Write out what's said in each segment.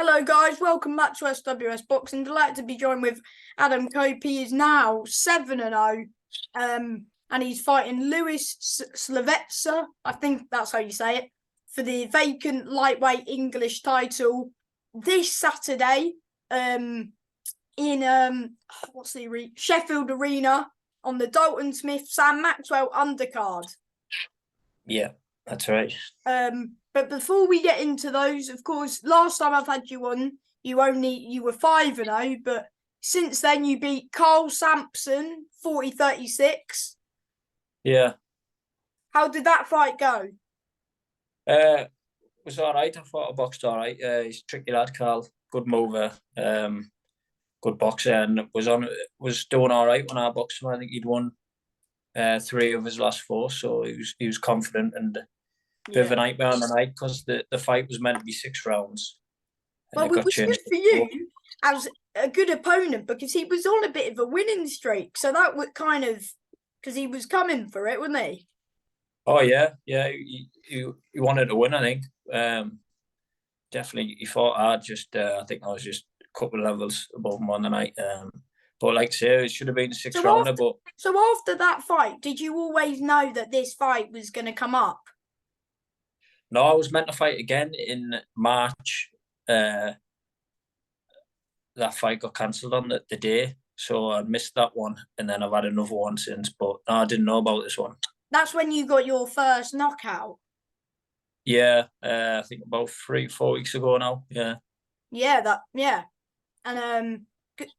Hello guys, welcome back to SWS Boxing. Delighted to be joined with Adam Cope. He is now 7-0, and he's fighting Lewis Sylvester. I think that's how you say it, for the vacant lightweight English title this Saturday. In Sheffield Arena on the Dalton Smith Sam Maxwell undercard. Yeah, that's right. But before we get into those, of course, last time I've had you on, you were 5-0, but since then you beat Carl Sampson 40-36. Yeah. How did that fight go? It was all right. I thought I boxed all right. He's a tricky lad, Carl. Good mover. Good boxer, and was doing all right when I boxed him. I think he'd won 3 of his last 4, so he was confident and a bit of a nightmare on the night because the fight was meant to be 6 rounds. Well, it was good for you as a good opponent because he was on a bit of a winning streak. So that would kind of, because he was coming for it, wasn't he? Oh yeah. He wanted to win. I think definitely he fought hard. I think I was just a couple of levels above him on the night. But like I say, it should have been a 6 rounder. So after that fight, did you always know that this fight was going to come up? No, I was meant to fight again in March. That fight got cancelled on the day, so I missed that one, and then I've had another one since. But no, I didn't know about this one. That's when you got your first knockout. Yeah, I think about 3-4 weeks ago now. Yeah, and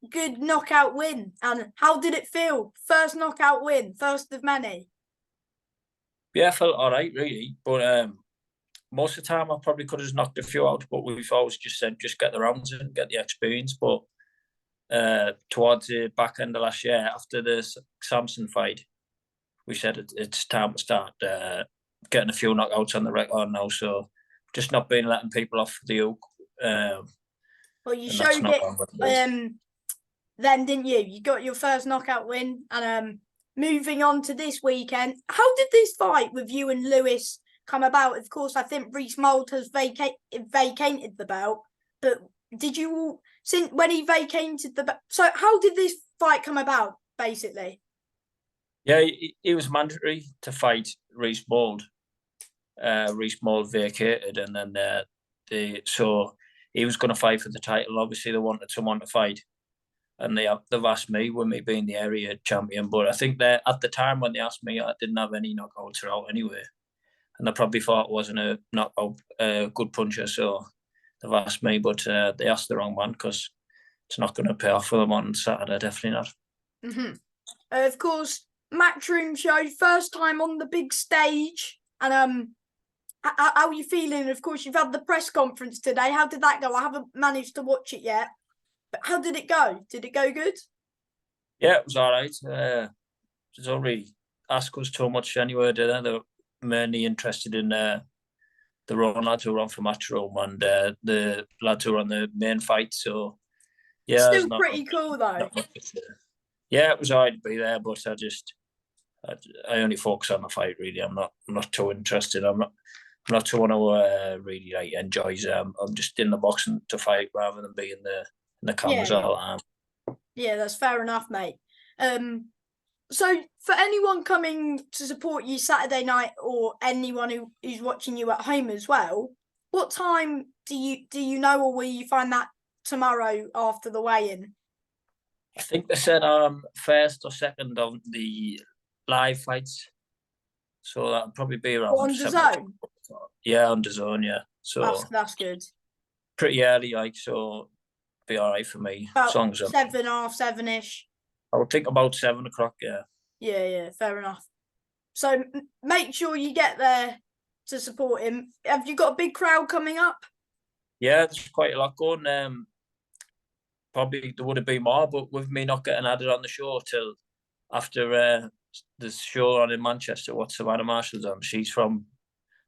good knockout win. And how did it feel? First knockout win, first of many. Yeah, I felt all right really, but most of the time I probably could have just knocked a few out. But we've always just said just get the rounds in, get the experience. But towards the back end of last year, after the Samson fight, we said it's time to start getting a few knockouts on the record now. So just not been letting people off the hook. Well, you showed it then, didn't you? You got your first knockout win. And moving on to this weekend, how did this fight with you and Lewis come about? Of course, I think Reece Mould has vacated the belt. But did you, since when he vacated the belt? So how did this fight come about, basically? Yeah, it was mandatory to fight Reece Mould. Reece Mould vacated, and then so he was going to fight for the title. Obviously, they wanted someone to fight, and they've asked me, with me being the area champion. But I think that at the time when they asked me, I didn't have any knockouts out anyway, and they probably thought I wasn't a knockout good puncher, so they've asked me. But they asked the wrong man because it's not going to pay off for them on Saturday. Definitely not. Mm-hmm. Of course, Matchroom show, first time on the big stage, and how are you feeling? Of course, you've had the press conference today. How did that go? I haven't managed to watch it yet, but how did it go? Did it go good? Yeah, it was all right. They don't really ask us too much anyway, did they? They're mainly interested in the own lads who are on for Matchroom and the lads who are on the main fight. So yeah, still pretty cool though. Yeah, it was all right to be there, but I only focus on the fight really. I'm not too interested. I'm not someone who really like enjoys. I'm just in the boxing to fight rather than be in the cameras all the time. Yeah, that's fair enough, mate. So for anyone coming to support you Saturday night, or anyone who's watching you at home as well, what time do you know, or will you find that tomorrow after the weigh-in? I think they said first or second of the live fights, so that'll probably be around on DAZN. Yeah, on DAZN, yeah. So that's good. Pretty early, like, so be all right for me. About 7:30, 7ish. I would think about 7 o'clock. Yeah. Yeah, fair enough. So make sure you get there to support him. Have you got a big crowd coming up? Yeah, there's quite a lot going. Probably there would have been more, but with me not getting added on the show till after the show on in Manchester, what Savannah Marshall's on. She's from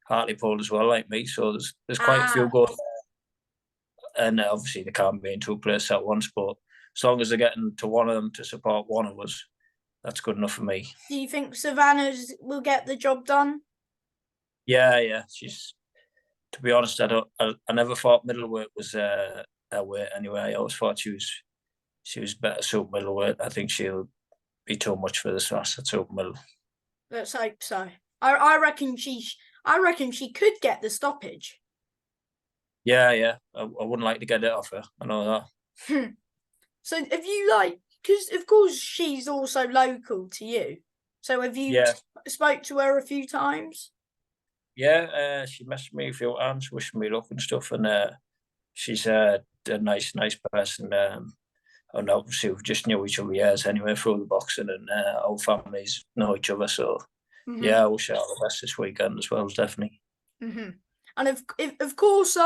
Hartlepool as well, like me. So there's quite a few going there. And obviously they can't be in 2 places at once, but as long as they're getting to one of them to support one of us, that's good enough for me. Do you think Savannah will get the job done? Yeah. She's To be honest, I never thought middleweight was her weight anyway. I always thought she was better suited middleweight. I think she'll be too much for this last super middle. Let's hope so. I reckon she could get the stoppage. Yeah. I wouldn't like to get it off her. I know that. So have you because of course she's also local to you. So have you spoke to her a few times? Yeah, she messaged me a few times, wishing me luck and stuff, and she's a nice person. And obviously we just knew each other years anyway through the boxing, and our families know each other. So yeah, I wish her all the best this weekend as well, definitely. And of course,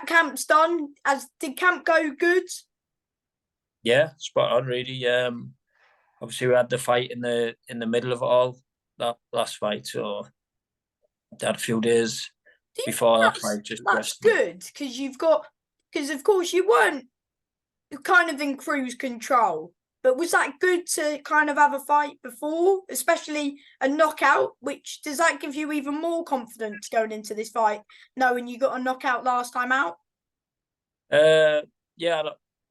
camp's done. Did camp go good? Yeah, spot on, really. Obviously we had the fight in the middle of it all, that last fight, so had a few days before that fight. That's good because of course you weren't kind of in cruise control, but was that good to kind of have a fight before, especially a knockout? Which does that give you even more confidence going into this fight, knowing you got a knockout last time out?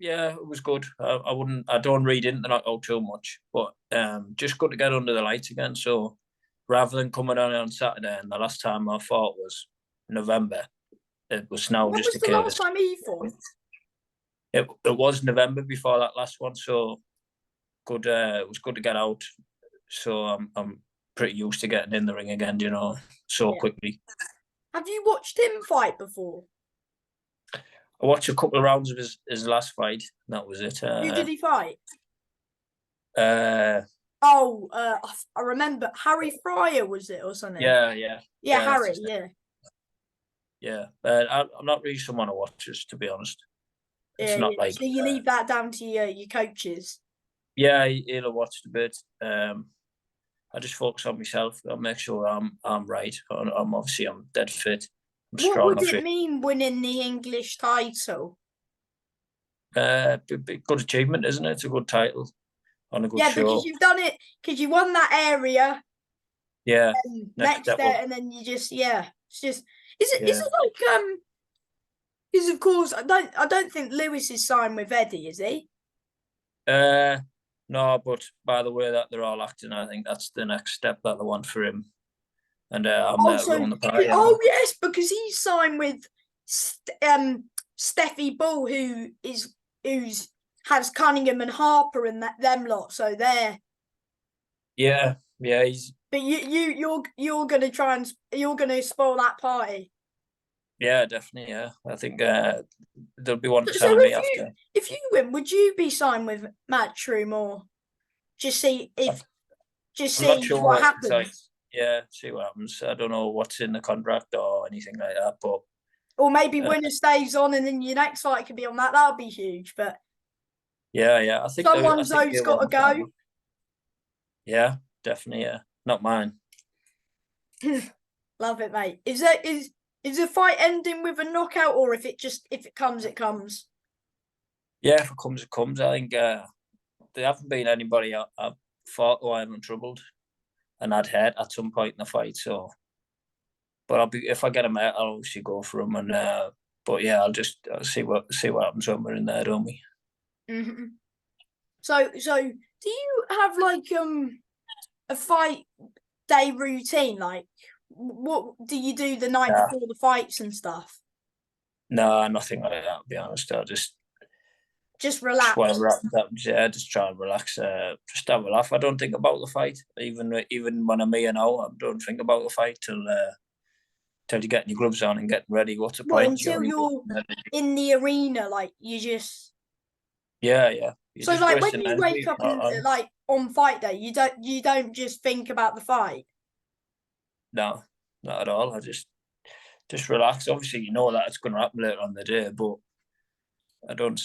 Yeah, it was good. I don't read into the knockout too much, but just good to get under the lights again. So rather than coming on Saturday, and the last time I fought was November, it was now just a case. What was the last time he fought? It was November before that last one, so good. It was good to get out. So I'm pretty used to getting in the ring again, so quickly. Have you watched him fight before? I watched a couple of rounds of his last fight. That was it. Who did he fight? I remember Harry Fryer, was it, or something? Yeah, Harry. Yeah, I'm not really someone who watches, to be honest. It's not like. So you leave that down to your coaches. Yeah, he'll watch a bit. I just focus on myself. I'll make sure I'm right. I'm dead fit. What would it mean winning the English title? Good achievement, isn't it? It's a good title on a good show. Because you've done it, because you won that area. Yeah. Next there, and then you just it's just is it like because of course I don't think Lewis is signed with Eddie, is he? No, but by the way that they're all acting, I think that's the next step that they want for him. And I'm there running the party. Yes, because he's signed with Steffi Bull, who's has Cunningham and Harper and them lot. So they're he's. But you're gonna you're gonna spoil that party. Yeah, definitely. Yeah, I think there'll be one telling me after. If you win, would you be signed with Matchroom or just see what happens? See what happens. I don't know what's in the contract or anything like that, but or maybe winner stays on and then your next fight could be on that. That would be huge. But yeah, I think someone's got to go. Yeah, definitely. Yeah, not mine. Love it, mate. Is the fight ending with a knockout, or if it comes, it comes? Yeah, if it comes, it comes. I think there haven't been anybody I've fought who I haven't troubled, and I'd hurt at some point in the fight. So, but if I get him out, I'll obviously go for him. And but yeah, I'll see what happens when we're in there, don't we? So do you have like a fight day routine? Like, what do you do the night before the fights and stuff? No, nothing like that. To be honest, I'll just relax. Just try and relax. Just have a laugh. I don't think about the fight. Even when I'm here now, I don't think about the fight till you get your gloves on and getting ready. What's the point? Until you're in the arena, like you just. Yeah. So like when you wake up like on fight day, you don't just think about the fight. No, not at all. I just relax. Obviously, you know that it's going to happen later on the day, but I don't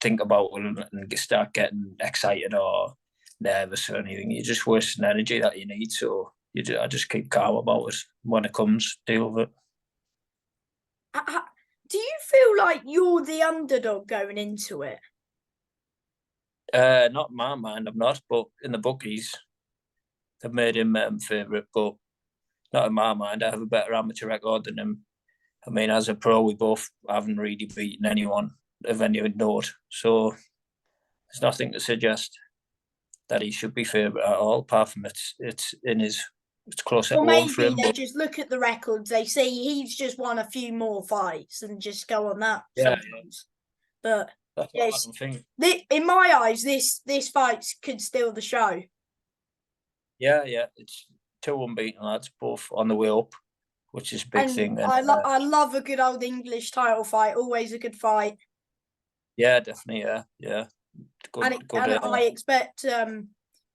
think about it and start getting excited or nervous or anything. You're just wasting energy that you need. So I just keep calm about it. When it comes, deal with it. Do you feel like you're the underdog going into it? Not in my mind, I'm not. But in the bookies, they've made him favourite. But not in my mind. I have a better amateur record than him. I mean, as a pro, we both haven't really beaten anyone of any note. So there's nothing to suggest that he should be favourite at all. Apart from it's close at home for him. They just look at the records. They see he's just won a few more fights and just go on that sometimes. But yes, in my eyes, this fight could steal the show. Yeah, it's 2 unbeaten lads, both on the way up, which is a big thing. And I love a good old English title fight. Always a good fight. Yeah, definitely. Yeah. Good, I expect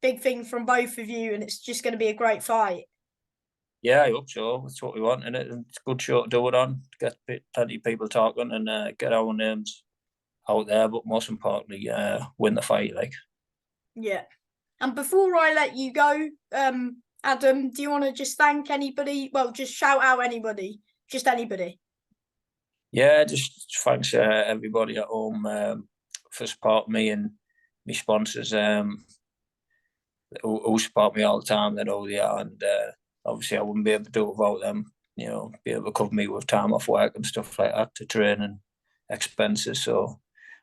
big things from both of you, and it's just going to be a great fight. Yeah, I hope so. That's what we want, and it's a good show to do it on. Get plenty of people talking and get our names out there, but most importantly, win the fight. Yeah. And before I let you go, Adam, do you want to just thank anybody? Well, just shout out anybody, just anybody. Yeah, just thanks everybody at home for supporting me and my sponsors who support me all the time. They know they are, and obviously I wouldn't be able to do it without them. You know, be able to cover me with time off work and stuff like that to train and expenses. So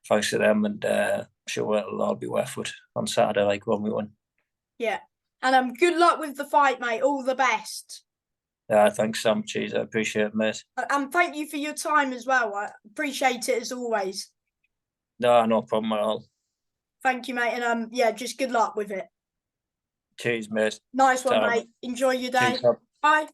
thanks to them, and I'm sure it'll all be worth it on Saturday, when we win. Yeah, and good luck with the fight, mate. All the best. Yeah, thanks, Sam. Cheers, I appreciate it, mate. And thank you for your time as well. I appreciate it as always. No problem at all. Thank you, mate. And just good luck with it. Cheers, mate. Nice one, mate. Enjoy your day. Cheers, bye.